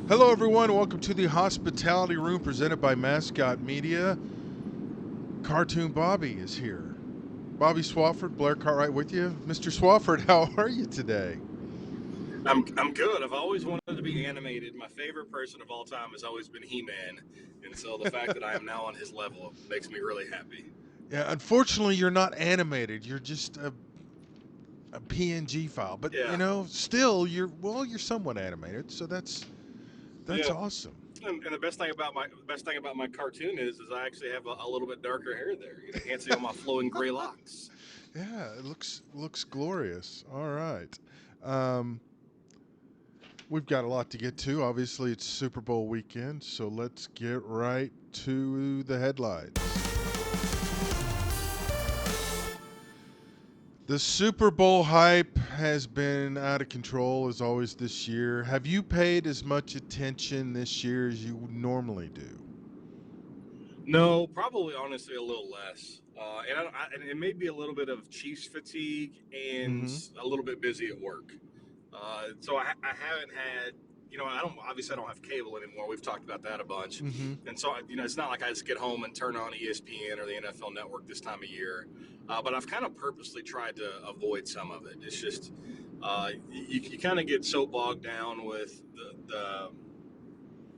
Hello, everyone. Welcome to the Hospitality Room presented by Mascot Media. Cartoon Bobby is here. Bobby Swofford, Blair Cartwright with you. Mr. Swofford, how are you today? I'm good. I've always wanted to be animated. My favorite person of all time has always been He-Man, and so the fact that I am now on his level makes me really happy. Yeah, unfortunately, you're not animated. You're just a PNG file. But, Yeah, still, you're somewhat animated, so that's yeah. awesome. And the best thing about my cartoon is I actually have a little bit darker hair there. You can't see all my flowing gray locks. Yeah, it looks glorious. All right. Um, we've got a lot to get to. Obviously, it's Super Bowl weekend, so let's get right to the headlines. The Super Bowl hype has been out of control as always this year. Have you paid as much attention this year as you normally do? No, probably honestly a little less. And it may be a little bit of Chiefs fatigue and Mm-hmm. a little bit busy at work. So I haven't had, I don't have cable anymore. We've talked about that a bunch. Mm-hmm. And so, it's not like I just get home and turn on ESPN or the NFL network this time of year. But I've kind of purposely tried to avoid some of it. It's just, you kind of get so bogged down with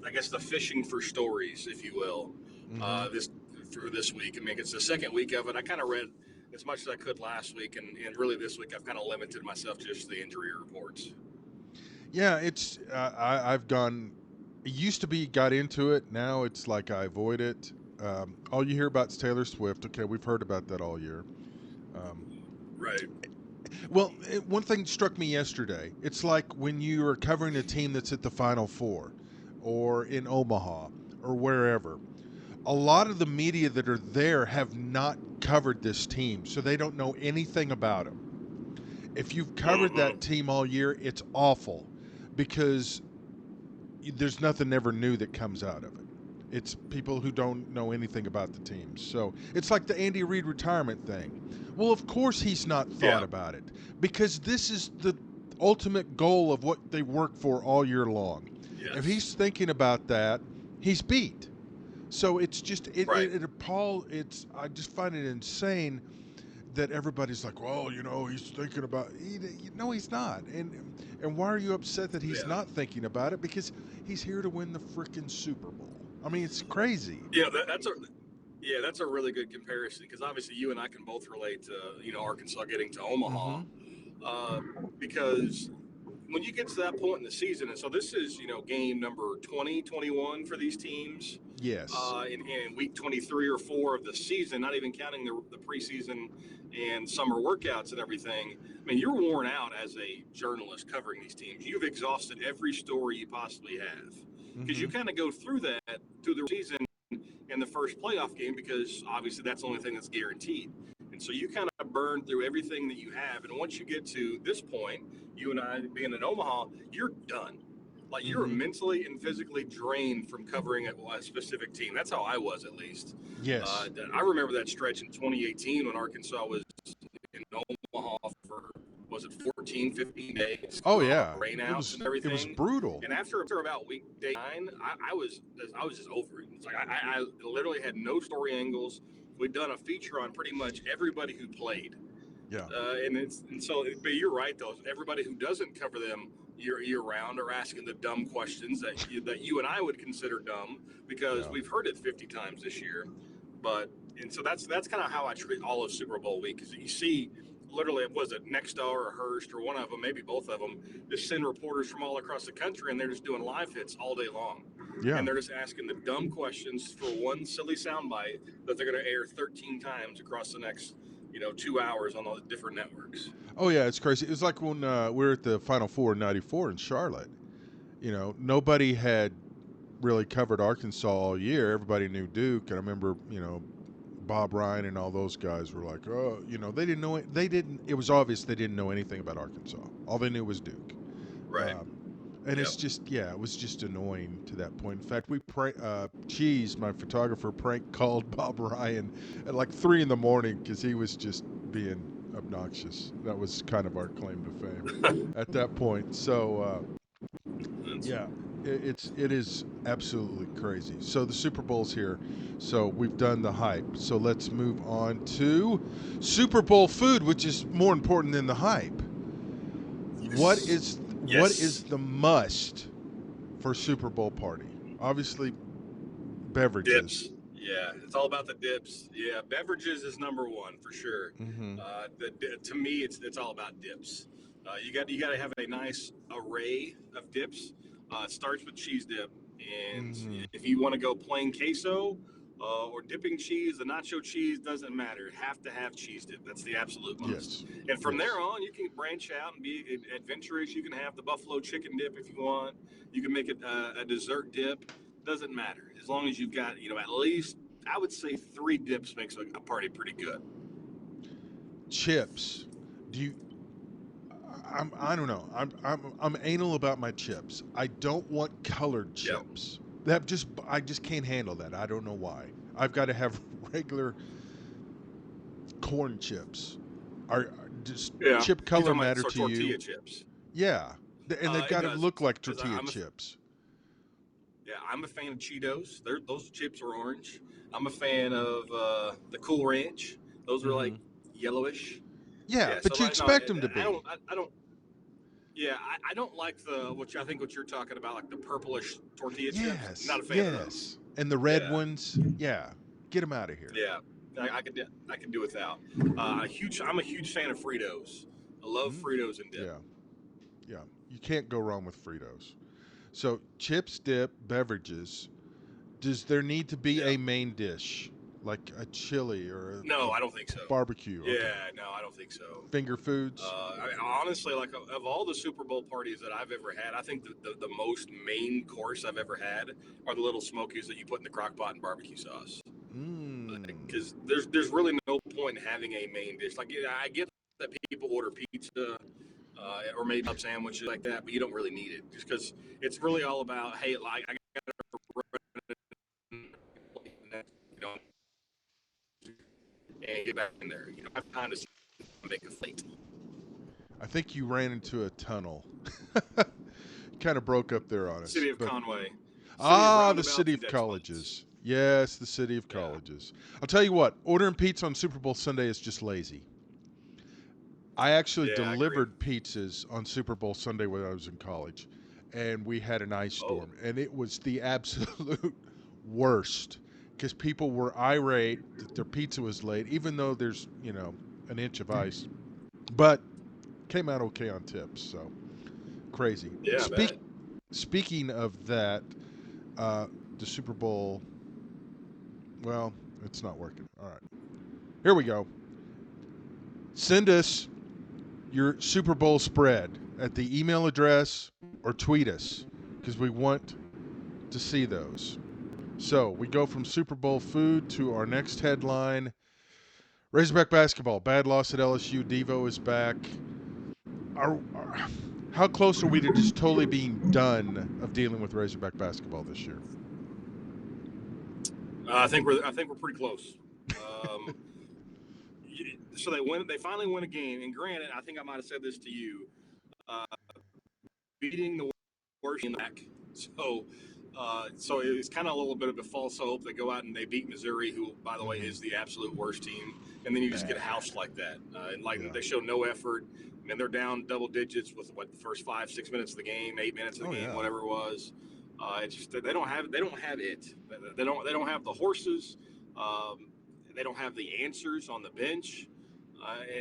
I guess, the fishing for stories, if you will, Mm-hmm. this through this week. I mean, it's the second week of it. I kind of read as much as I could last week, and really this week I've kind of limited myself to just the injury reports. Yeah, it's I've gone. It used to be got into it. Now it's like I avoid it. All you hear about is Taylor Swift. Okay, we've heard about that all year. Um, Right. well, one thing struck me yesterday. It's like when you are covering a team that's at the Final Four, or in Omaha, or wherever. A lot of the media that are there have not covered this team, so they don't know anything about them. If you've covered that Mm-hmm. team all year, it's awful because there's nothing ever new that comes out of it. It's people who don't know anything about the team. So it's like the Andy Reid retirement thing. Well, of course he's not thought Yeah. about it because this is the ultimate goal of what they work for all year long. If Yes. he's thinking about that, he's beat. So it's just Right. it's I just find it insane that everybody's like, well, he's thinking about. No, he's not. And why are you upset that he's Yeah. not thinking about it? Because he's here to win the freaking Super Bowl. I mean, it's crazy. That's a really good comparison because obviously you and I can both relate to Arkansas getting to Omaha, Mm-hmm. uh, because when you get to that point in the season, and so this is game number 20, 21 for these teams, Yes. in week 23 or 4 of the season, not even counting the preseason and summer workouts and everything. I mean, you're worn out as a journalist covering these teams. You've exhausted every story you possibly have because Mm-hmm. you kind of go through the season in the first playoff game because obviously that's the only thing that's guaranteed. And so you kind of burn through everything that you have. And once you get to this point, you and I being in Omaha, you're done. Like you're Mm-hmm. mentally and physically drained from covering a specific team. That's how I was, at least. Yes. I remember that stretch in 2018 when Arkansas was in Omaha for, was it 14, 15 days, Oh yeah. It rainouts was and it was everything. brutal. And after about week day 9, I was just over it. It's like I literally had no story angles. We'd done a feature on pretty much everybody who played, Yeah. but you're right though. Everybody who doesn't cover them year round are asking the dumb questions that you and I would consider dumb because Yeah. we've heard it 50 times this year. But and so that's kind of how I treat all of Super Bowl week because you see literally was it Nexstar or Hearst or one of them, maybe both of them, just send reporters from all across the country and they're just doing live hits all day long. Yeah. And they're just asking the dumb questions for one silly soundbite that they're going to air 13 times across the next 2 hours on all the different networks. Oh yeah, it's crazy. It was like when we were at the Final Four in '94 in Charlotte. Nobody had really covered Arkansas all year. Everybody knew Duke, and I remember, Bob Ryan and all those guys were like, oh, they didn't know it. They didn't. It was obvious they didn't know anything about Arkansas. All they knew was Duke. Right. Um, and Yep. it's just, yeah, it was just annoying to that point. In fact, Cheese, my photographer, prank called Bob Ryan at like 3 in the morning because he was just being obnoxious. That was kind of our claim to fame at that point. So, That's, yeah, It is absolutely crazy. So the Super Bowl's here. So we've done the hype. So let's move on to Super Bowl food, which is more important than the hype. Yes. What Yes. is the must for Super Bowl party? Obviously, beverages. Dips. Yeah, it's all about the dips. Yeah, beverages is number one for sure. Mm-hmm. To me, it's all about dips. You got to have a nice array of dips. It starts with cheese dip, and Mm-hmm. if you want to go plain queso or dipping cheese, the nacho cheese doesn't matter. Have to have cheese dip. That's the absolute must. Yes. And from there Yes. on, you can branch out and be adventurous. You can have the buffalo chicken dip if you want. You can make it a dessert dip. Doesn't matter as long as you've got at least I would say three dips makes a party pretty good. Chips. Do you? I don't know. I'm anal about my chips. I don't want colored Yeah. chips. I just can't handle that. I don't know why. I've got to have regular corn chips. Does Yeah. chip You color talking about matter to you? tortilla chips? Yeah. And they've It got to does look like because tortilla I'm a chips. yeah I'm a fan of Cheetos. Those chips are orange. I'm a fan of the Cool Ranch. Those are like Hmm. yellowish. Yeah, Yeah. So but you like no, expect them to I be. don't I don't. Yeah, I don't like what you're talking about, like the purplish tortilla chips. Yes, Not a fan of those. yes. And the red Yeah. ones, yeah. Get them out of here. Yeah, I could do without. I'm a huge fan of Fritos. I love Mm, Fritos and dip. yeah, yeah. You can't go wrong with Fritos. So, chips, dip, beverages. Does there need to be Yeah. a main dish, like a chili or No, a I don't think so. barbecue? Okay. Yeah, no, I don't think so. Finger foods? Honestly, like of all the Super Bowl parties that I've ever had, I think the most main course I've ever had are the little smokies that you put in the crock pot and barbecue sauce. Mmm. Because there's really no point in having a main dish. Like I get that people order pizza or maybe sandwiches like that, but you don't really need it just because it's really all about hey, like I you know and get back in there. I have time to make a plate. I think you ran into a tunnel. Kind of broke up there on us. City of But Conway, city of the city roundabouts and of dead spots. colleges. Yes, the city of Yeah. colleges. I'll tell you what, ordering pizza on Super Bowl Sunday is just lazy. I actually Yeah, I agree. delivered pizzas on Super Bowl Sunday when I was in college, and we had an ice Oh, storm, and it was the absolute worst because people were irate that their pizza was late, even though there's an inch of ice, but came out okay on tips. So crazy. yeah, I bet. Speaking of that, uh, the Super Bowl. Well, it's not working. All right, here we go. Send us your Super Bowl spread at the email address or tweet us because we want to see those. So we go from Super Bowl food to our next headline. Razorback basketball, bad loss at LSU. Devo is back. How close are we to just totally being done of dealing with Razorback basketball this year? I think we're pretty close. Um, so they win. They finally win a game. And granted, I think I might have said this to you. Uh, beating the worst in the back. So it's kind of a little bit of a false hope. They go out and they beat Missouri, who, by the way, Mm-hmm. is the absolute worst team, and then you just get Bad. housed like that. And Yeah. they show no effort, and they're down double digits with the first 5-6 minutes of the game, 8 minutes of the Oh game, yeah. whatever it was. It's just they don't have it. They don't have the horses. Um, they don't have the answers on the bench.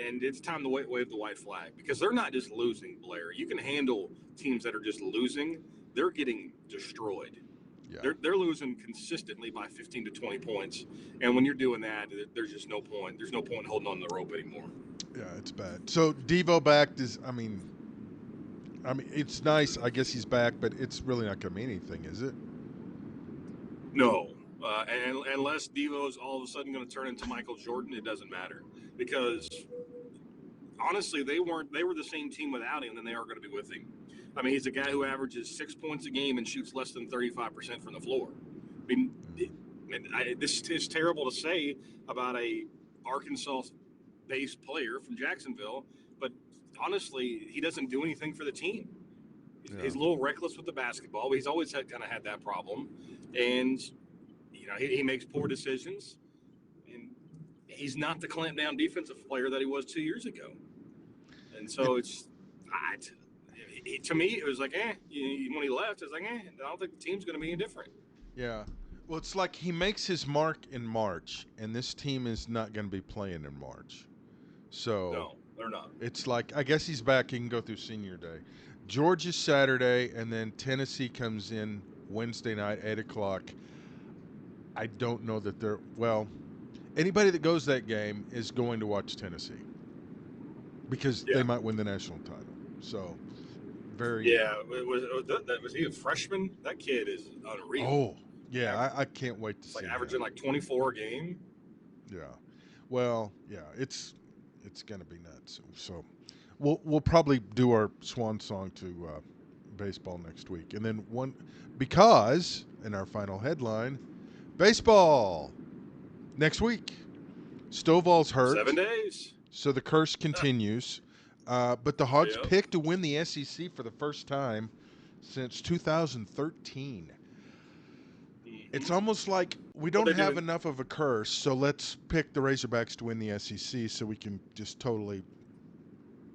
And it's time to wave the white flag because they're not just losing, Blair. You can handle teams that are just losing. They're getting destroyed. Yeah. They're losing consistently by 15 to 20 points. And when you're doing that, there's just no point. There's no point in holding on to the rope anymore. Yeah, it's bad. So Devo back is I mean it's nice. I guess he's back, but it's really not going to mean anything, is it? No. And unless Devo's all of a sudden going to turn into Michael Jordan, it doesn't matter. Because honestly, they were the same team without him than they are going to be with him. I mean, he's a guy who averages 6 points a game and shoots less than 35% from the floor. I mean, this is terrible to say about a Arkansas-based player from Jacksonville, but honestly, he doesn't do anything for the team. Yeah. He's a little reckless with the basketball, but he's always kind of had that problem. And, he makes poor decisions. And he's not the clamp down defensive player that he was 2 years ago. And It, so to me, it was like, when he left, it was like, I don't think the team's going to be any different. yeah. Well, it's like he makes his mark in March, and this team is not going to be playing in March. So No, they're not. it's like, I guess he's back. He can go through senior day. Georgia's Saturday, and then Tennessee comes in Wednesday night, 8 o'clock. I don't know that they're, well, anybody that goes that game is going to watch Tennessee because they might win the national title. So, very. Yeah, was he a freshman? That kid is unreal. Oh, yeah, I can't wait to see like averaging like 24 a game. Yeah. Well, yeah, it's going to be nuts. So, we'll probably do our swan song to baseball next week. And then because in our final headline, baseball next week. Stovall's hurt. 7 days. So the curse continues. But the Hogs picked to win the SEC for the first time since 2013. It's almost like we don't have enough of a curse, so let's pick the Razorbacks to win the SEC so we can just totally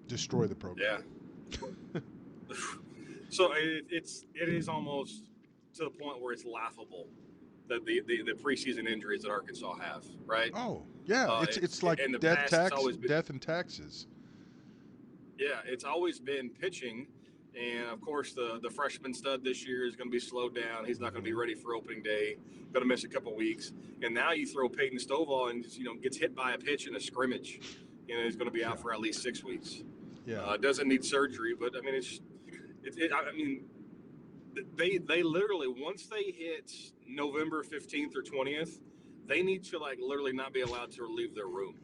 destroy the program. Yeah. So it is almost to the point where it's laughable that the preseason injuries that Arkansas have, right? Oh, yeah. It's like death and taxes. Yeah, it's always been pitching. And, of course, the freshman stud this year is going to be slowed down. He's not going to be ready for opening day. Going to miss a couple weeks. And now you throw Peyton Stovall and, gets hit by a pitch in a scrimmage. And he's going to be out for at least 6 weeks. Yeah. Doesn't need surgery. But, I mean, they literally, once they hit November 15th or 20th, they need to, literally not be allowed to leave their room.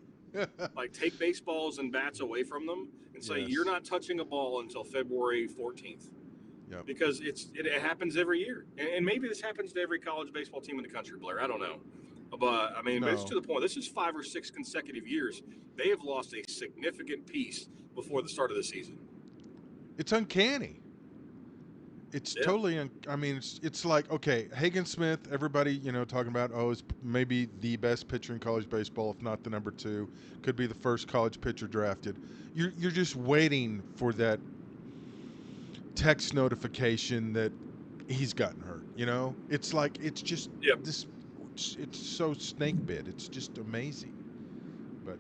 Take baseballs and bats away from them and say, you're not touching a ball until February 14th. Yep. Because it happens every year. And maybe this happens to every college baseball team in the country, Blair. I don't know. But, but it's to the point. This is 5 or 6 consecutive years. They have lost a significant piece before the start of the season. It's uncanny. It's totally, it's like, okay, Hagen Smith, everybody, talking about, is maybe the best pitcher in college baseball, if not the number 2, could be the first college pitcher drafted. You're just waiting for that text notification that he's gotten hurt, It's like, it's just it's so snake bit. It's just amazing. But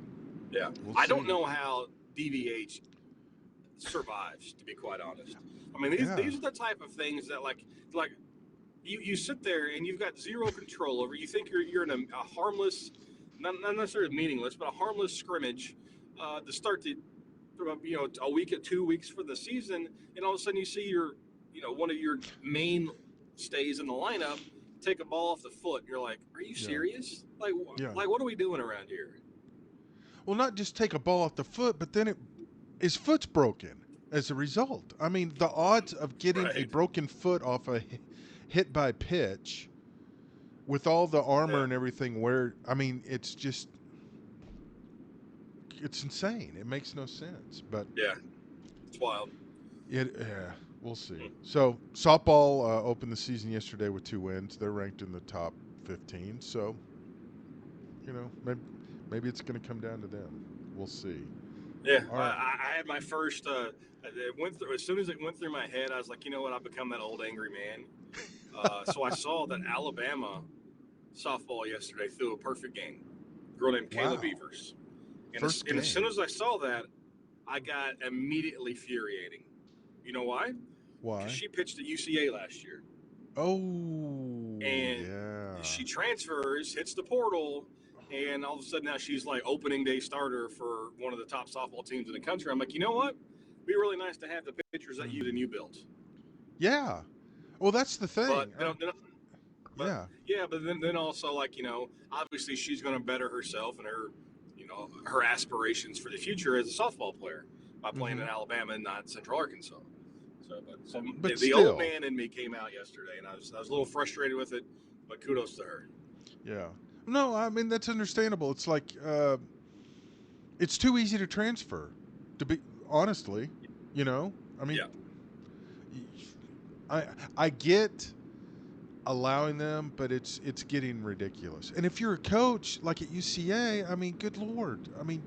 I don't know how DVH survives, to be quite honest. I mean, these are the type of things that like you sit there and you've got zero control over. You think you're in a harmless, not necessarily meaningless, but a harmless scrimmage to start the a week or 2 weeks for the season, and all of a sudden you see your one of your main stays in the lineup take a ball off the foot. You're like, are you serious? Like what are we doing around here? Well, not just take a ball off the foot, but then his foot's broken. As a result, I mean, the odds of getting a broken foot off a hit by pitch with all the armor and everything it's just, it's insane. It makes no sense, but it's wild. We'll see. So softball opened the season yesterday with 2 wins. They're ranked in the top 15. So, maybe it's going to come down to them. We'll see. Yeah, right. I had my first. It went through as soon as it went through my head. I was like, you know what? I've become that old angry man. So I saw that Alabama softball yesterday threw a perfect game. A girl named Kayla Beavers. And as soon as I saw that, I got immediately furiating. You know why? Why? Because she pitched at UCA last year. Oh. And she transfers, hits the portal. And all of a sudden now she's like opening day starter for one of the top softball teams in the country. I'm like, you know what? It'd be really nice to have the pitchers that you built. Yeah. Well, that's the thing. But then also obviously she's going to better herself and her, her aspirations for the future as a softball player by playing in Alabama and not Central Arkansas. But the old man in me came out yesterday, and I was a little frustrated with it, but kudos to her. Yeah. No, I mean, that's understandable. It's like, it's too easy to transfer, to be honestly, I mean, I get allowing them, but it's getting ridiculous. And if you're a coach like at UCA, I mean, good lord, I mean,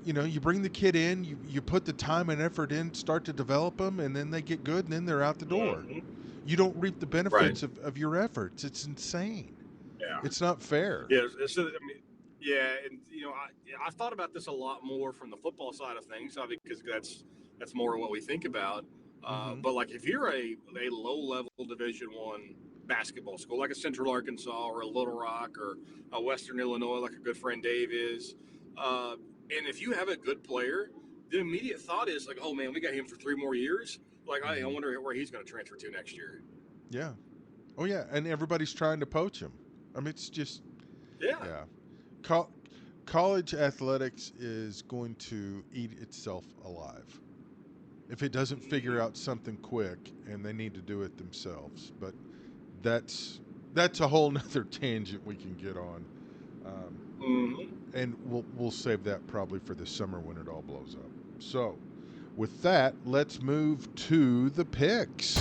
you know, you bring the kid in, you put the time and effort in, start to develop them, and then they get good, and then they're out the door. Mm-hmm. You don't reap the Right. benefits of your efforts. It's insane. Yeah. It's not fair. Yeah. So, I mean, yeah, and I've thought about this a lot more from the football side of things, because that's more of what we think about. Mm-hmm. But like, if you're a low level Division I basketball school, like a Central Arkansas or a Little Rock or a Western Illinois, like a good friend Dave is, and if you have a good player, the immediate thought is like, oh man, we got him for 3 more years. Like, I Mm-hmm. wonder where he's going to transfer to next year. Yeah. Oh yeah, and everybody's trying to poach him. I mean, it's just Yeah. yeah. Co- College athletics is going to eat itself alive if it doesn't figure out something quick, and they need to do it themselves. But that's that's a whole nother tangent we can get on, Mm-hmm. and we'll save that probably for the summer when it all blows up. So, with that, let's move to the picks.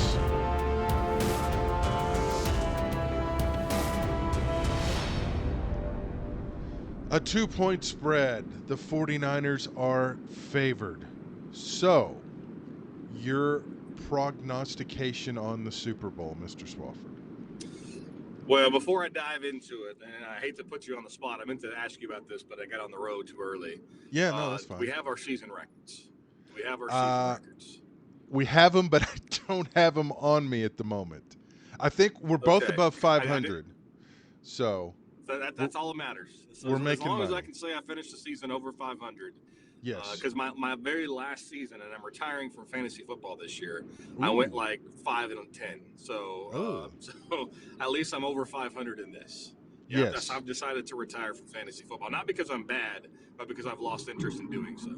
A 2-point spread. The 49ers are favored. So, your prognostication on the Super Bowl, Mr. Swofford. Well, before I dive into it, and I hate to put you on the spot, I meant to ask you about this, but I got on the road too early. Yeah, no, that's We fine. have our season records. We have our season Uh, records. we have them, but I don't have them on me at the moment. I think we're both Okay. above I did. 500. So, we're, That's all that matters. So we're as making long as I money. can say I finished the season over 500, Yes. because my very last season, and I'm retiring from fantasy football this year, I went Ooh. like 5-10. So Oh. so at least I'm over 500 in this. Yeah, Yes. I've decided to retire from fantasy football, not because I'm bad, but because I've lost interest in doing so.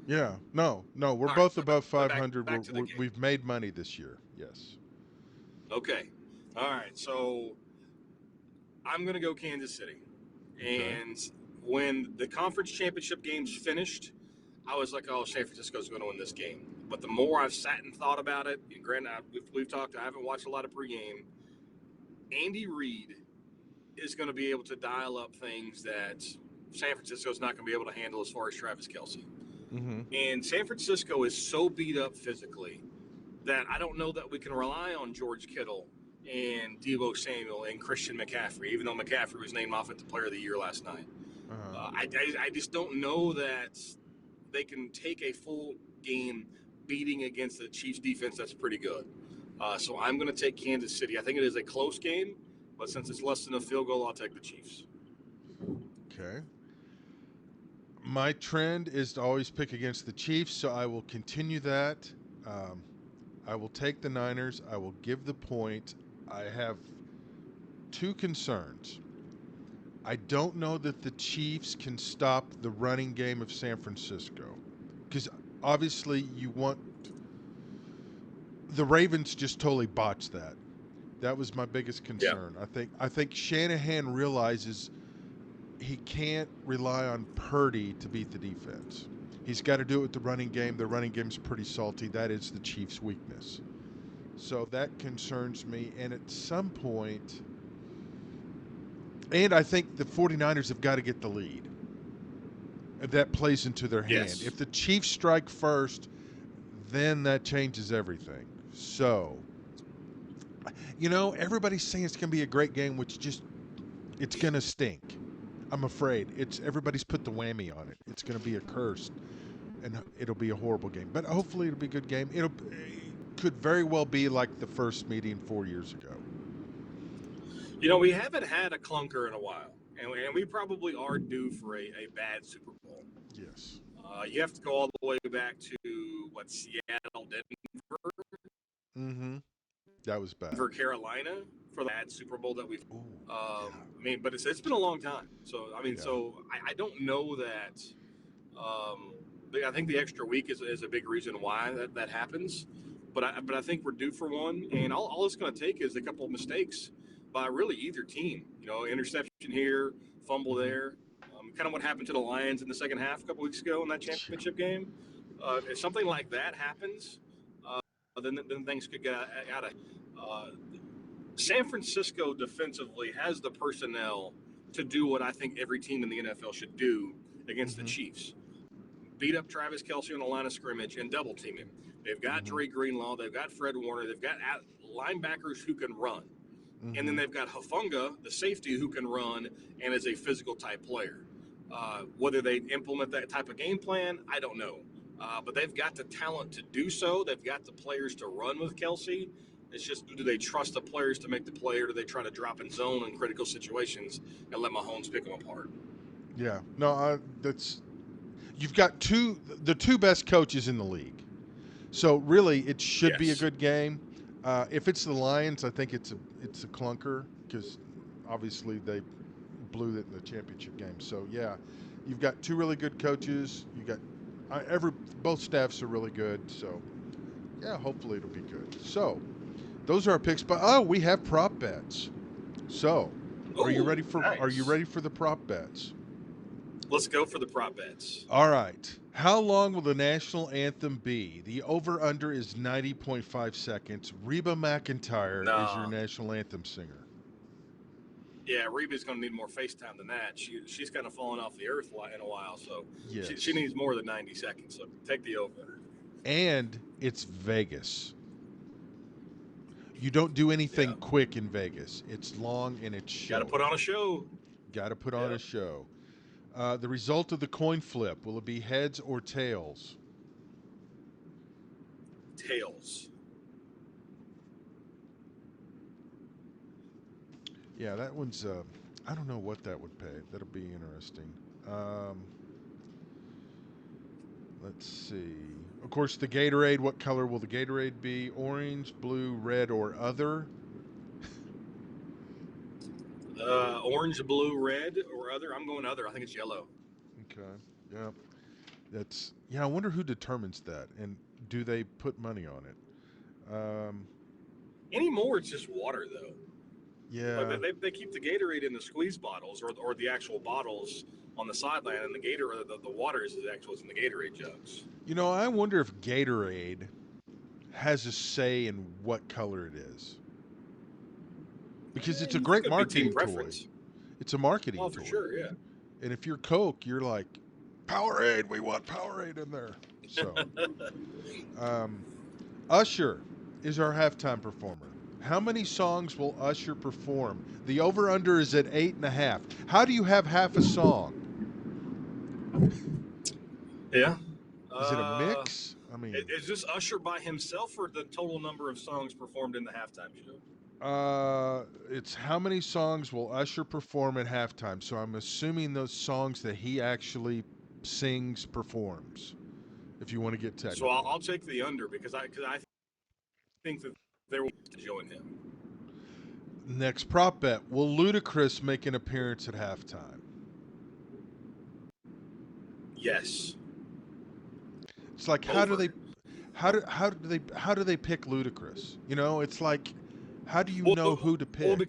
Yeah. No, no, we're All right, both above but 500. back to the game. We've made money this year. Yes. Okay, all right. So I'm gonna go Kansas City, Okay. and when the conference championship games finished, I was like, oh, San Francisco's going to win this game. But the more I've sat and thought about it, and granted, we've talked, I haven't watched a lot of pregame. Andy Reid is going to be able to dial up things that San Francisco's not going to be able to handle as far as Travis Kelce. Mm-hmm. And San Francisco is so beat up physically that I don't know that we can rely on George Kittle and Deebo Samuel and Christian McCaffrey, even though McCaffrey was named Offensive Player of the Year last night. Uh-huh. I just don't know that they can take a full game beating against the Chiefs defense that's pretty good. So I'm going to take Kansas City. I think it is a close game, but since it's less than a field goal, I'll take the Chiefs. Okay. My trend is to always pick against the Chiefs, so I will continue that. Um, I will take the Niners. I will give the point. I have two concerns. I don't know that the Chiefs can stop the running game of San Francisco, because obviously you want the Ravens just totally botched that. That was my biggest Yeah. concern. I think Shanahan realizes he can't rely on Purdy to beat the defense. He's got to do it with the running game. The running game's pretty salty. That is the Chiefs' weakness. So that concerns me. And at some point, and I think the 49ers have got to get the lead. That plays into their hand. Yes. If the Chiefs strike first, then that changes everything. So, everybody's saying it's going to be a great game, which it's going to stink. I'm afraid everybody's put the whammy on it. It's going to be a curse, and it'll be a horrible game. But hopefully it'll be a good game. It could very well be like the first meeting 4 years ago. We haven't had a clunker in a while, and we probably are due for a bad Super Bowl. Yes. You have to go all the way back to Seattle, Denver, Mm-hmm. That was bad. Carolina for the bad Super Bowl that we've. Ooh, I yeah. mean, but it's been a long time. So Yeah. I don't know that. I think the extra week is a big reason why that happens. But I think we're due for one, and all it's going to take is a couple of mistakes by really either team. Interception here, fumble Mm-hmm. there. Kind of what happened to the Lions in the second half a couple weeks ago in that championship game. If something like that happens, then things could get out of. Uh, San Francisco defensively has the personnel to do what I think every team in the NFL should do against the Mm-hmm. Chiefs. Beat up Travis Kelce on the line of scrimmage and double team him. They've got Mm-hmm. Dre Greenlaw. They've got Fred Warner. They've got linebackers who can run. And then Mm-hmm. they've got Hufanga, the safety, who can run and is a physical type player. Whether they implement that type of game plan, I don't know. But they've got the talent to do so. They've got the players to run with Kelce. It's just, do they trust the players to make the play, or do they try to drop in zone in critical situations and let Mahomes pick them apart? Yeah. No, that's you've got the two best coaches in the league. So really, it should be a Yes. good game. If it's the Lions, I think it's a clunker because obviously they blew it in the championship game. So yeah, you've got two really good coaches. You got both staffs are really good. So yeah, hopefully it'll be good. So those are our picks. But we have prop bets. So are you ready for Nice. the prop bets? Let's go for the prop bets. All right. How long will the national anthem be? The over-under is 90.5 seconds. Reba McEntire is your Nah. national anthem singer. Yeah, Reba's going to need more FaceTime than that. She's kind of fallen off the earth in a while, so Yes. she needs more than 90 seconds. So take the over. And it's Vegas. You don't do anything quick in Vegas. It's long and it's show. Got to put on a show. Got to put on a show. The result of the coin flip, will it be heads or tails? Tails. Yeah, that one's, I don't know what that would pay. That'll be interesting. Let's see. Of course, the Gatorade, what color will the Gatorade be? Orange, blue, red, or other? Orange, blue, red, or other. I'm going other. I think it's yellow. Okay. Yeah. I wonder who determines that, and do they put money on it? Anymore, it's just water, though. Yeah. Like they keep the Gatorade in the squeeze bottles or the actual bottles on the sideline, and the Gatorade, the water is actually in the Gatorade jugs. I wonder if Gatorade has a say in what color it is. Because it's a great marketing toy. It's a marketing toy. Oh, for sure, yeah. And if you're Coke, you're like, Powerade, we want Powerade in there. So, Usher is our halftime performer. How many songs will Usher perform? The over-under is at 8.5. How do you have half a song? Yeah. Is it a mix? I mean, is this Usher by himself or the total number of songs performed in the halftime show? It's how many songs will Usher perform at halftime. So I'm assuming those songs that he actually sings, performs. If you want to get technical. So I'll take the under because I think that there will be join him. Next prop bet: will Ludacris make an appearance at halftime? Yes. It's like how do they pick Ludacris? It's like how do you know who to pick?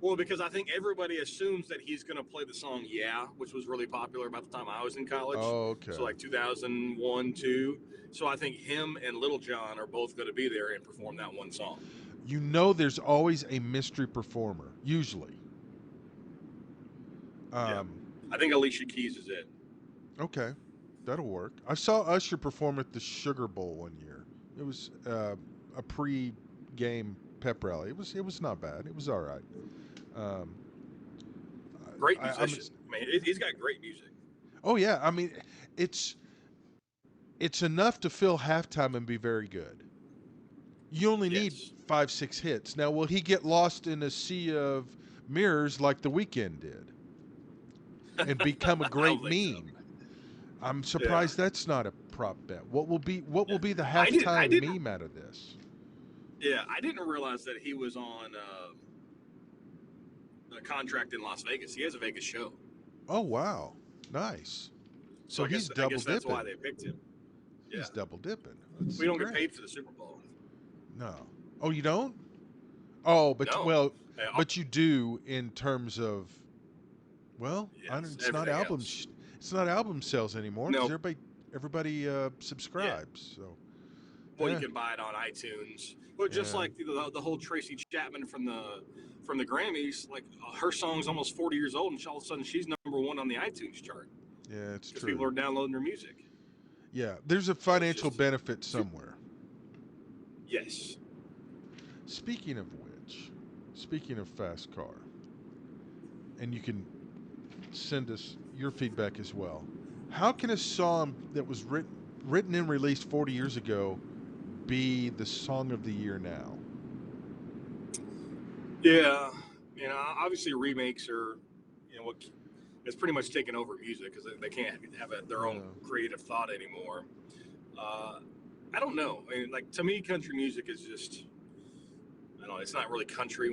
Well, because I think everybody assumes that he's going to play the song "Yeah," which was really popular about the time I was in college. Oh, okay. So like 2001, 2. So I think him and Little John are both going to be there and perform that one song. There's always a mystery performer, usually. I think Alicia Keys is it. Okay, that'll work. I saw Usher perform at the Sugar Bowl one year. It was a pre-game pep rally. It was not bad. It was all right. Great musician. He's got great music. Oh yeah, I mean, it's enough to fill halftime and be very good. You only need 5-6 hits. Now, will he get lost in a sea of mirrors like The Weeknd did and become a great meme? So. I'm surprised that's not a prop bet. What will be the halftime meme out of this? Yeah, I didn't realize that he was on a contract in Las Vegas. He has a Vegas show. Oh wow, nice. So he's double dipping. I guess that's why they picked him. Yeah. He's double dipping. We don't get paid for the Super Bowl. No. Oh, you don't? Oh, but no. But you do in terms of, it's not albums. Else. It's not album sales anymore because everybody subscribes. So, No. well, you Yeah. can buy it on iTunes. But just Yeah. like the whole Tracy Chapman from the Grammys, like her song's almost 40 years old, and all of a sudden she's #1 on the iTunes chart Yeah, it's because people true. are downloading her music. Yeah, there's a So it's financial just benefit somewhere. yes. Speaking of which, speaking of fast car, and you can send us your feedback as well. How can a song that was written and released 40 years ago be the song of the year now? Yeah. Obviously remakes are, what it's pretty much taken over music because they can't have their own Yeah. creative thought anymore. Uh, I don't know. I mean, like to me, country music is just I don't know. It's not really country.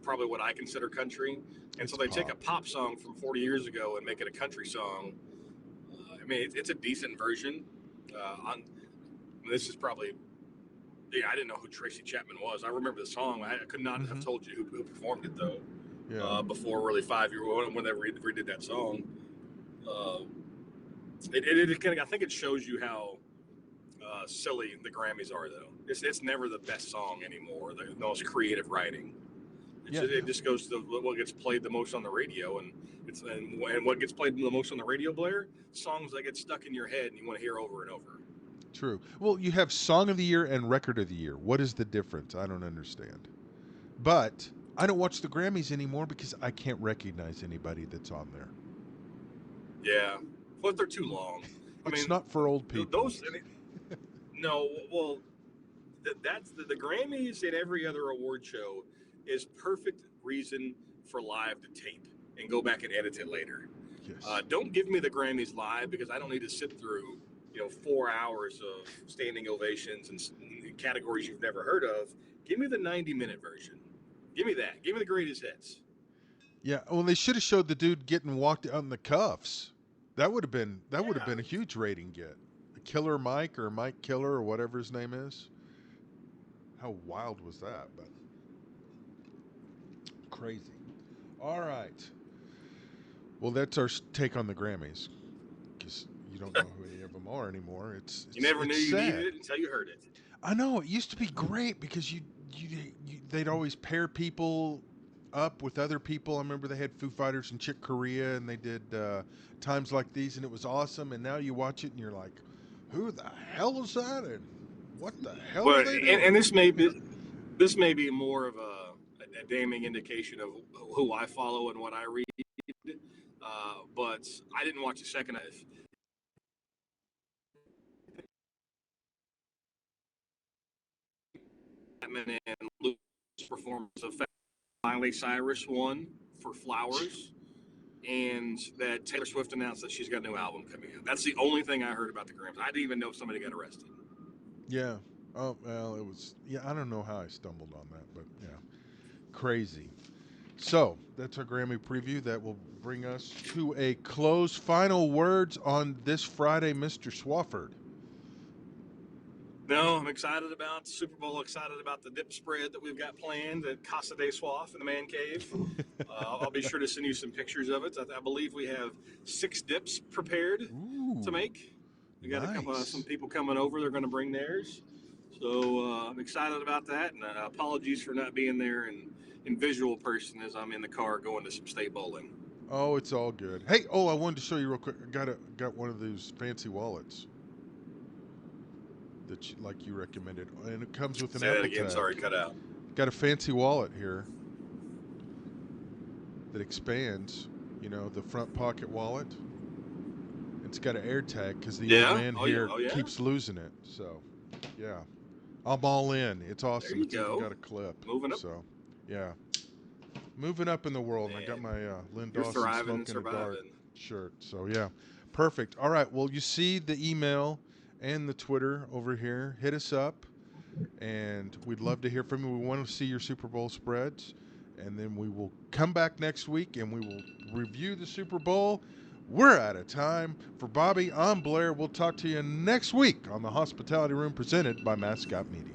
Probably what I consider country. And It's so they take a pop. pop song from 40 years ago and make it a country song. I mean, it's a decent version. This is probably I didn't know who Tracy Chapman was. I remember the song. I could not have Mm-hmm. told you who performed it though. Yeah. Before really 5 years when they redid that song. Uh, I think it shows you how silly the Grammys are though. It's never the best song anymore. The most creative writing. Yeah. It just goes to what gets played the most on the radio, and what gets played the most on the radio, Blair, songs that get stuck in your head and you want to hear over and over. True. Well, you have song of the year and record of the year. What is the difference? I don't understand. But I don't watch the Grammys anymore because I can't recognize anybody that's on there. Yeah, but they're too long. I It's mean, not for old people. no, well, that's the Grammys and every other award show is perfect reason for live to tape and go back and edit it later. Yes. Don't give me the Grammys live because I don't need to sit through 4 hours of standing ovations and categories you've never heard of. Give me the 90-minute version. Give me that. Give me the greatest hits. Yeah. Well, they should have showed the dude getting walked out in the cuffs. That would have Yeah, been a huge rating get. Killer Mike or Mike Killer or whatever his name is. How wild was that? But crazy. All right. Well, that's our take on the Grammys because you don't know who any of them are anymore. you never knew It's you needed sad. it until you heard it. I know it used to be great because they'd always pair people up with other people. I remember they had Foo Fighters and Chick Corea, and they did times like these, and it was awesome. And now you watch it, and you're like, "Who the hell is that? And what the hell are But they and doing?" this may be more of a damning indication of who I follow and what I read. But I didn't watch a second of Batman and Luke's performance of Miley Cyrus won for Flowers, and that Taylor Swift announced that she's got a new album coming out. That's the only thing I heard about the Grammys. I didn't even know somebody got arrested. Yeah. Oh well, it was. Yeah, I don't know how I stumbled on that, but yeah, crazy. So that's our Grammy preview. That will bring us to a close. Final words on this Friday, Mr. Swofford. No, I'm excited about the Super Bowl, excited about the dip spread that we've got planned at Casa de Swaff in the Man Cave. I'll be sure to send you some pictures of it. I believe we have 6 dips prepared to Ooh, make. We got some nice. people coming over. They're going to bring theirs. So I'm excited about that. And apologies for not being there in visual person as I'm in the car going to some state bowling. Oh, it's all good. Hey, I wanted to show you real quick. I got one of those fancy wallets that like you recommended, and it comes with an Say that Apple again. tag. Sorry, cut out. Got a fancy wallet here that expands. The front pocket wallet. It's got an air tag because the old Yeah. man Oh, yeah. here Oh, yeah. keeps losing it. So, yeah, I'm all in. It's There awesome. you It's even go. got a clip. Moving up. So, yeah, moving up in the world. And I got Man, my Lynn you're Dawson thriving and Smoke in the Dark surviving. shirt. So, yeah, perfect. All right. Well, you see the email and the Twitter over here. Hit us up, and we'd love to hear from you. We want to see your Super Bowl spreads, and then we will come back next week and we will review the Super Bowl. We're out of time. For Bobby, I'm Blair. We'll talk to you next week on the Hospitality Room presented by Mascot Media.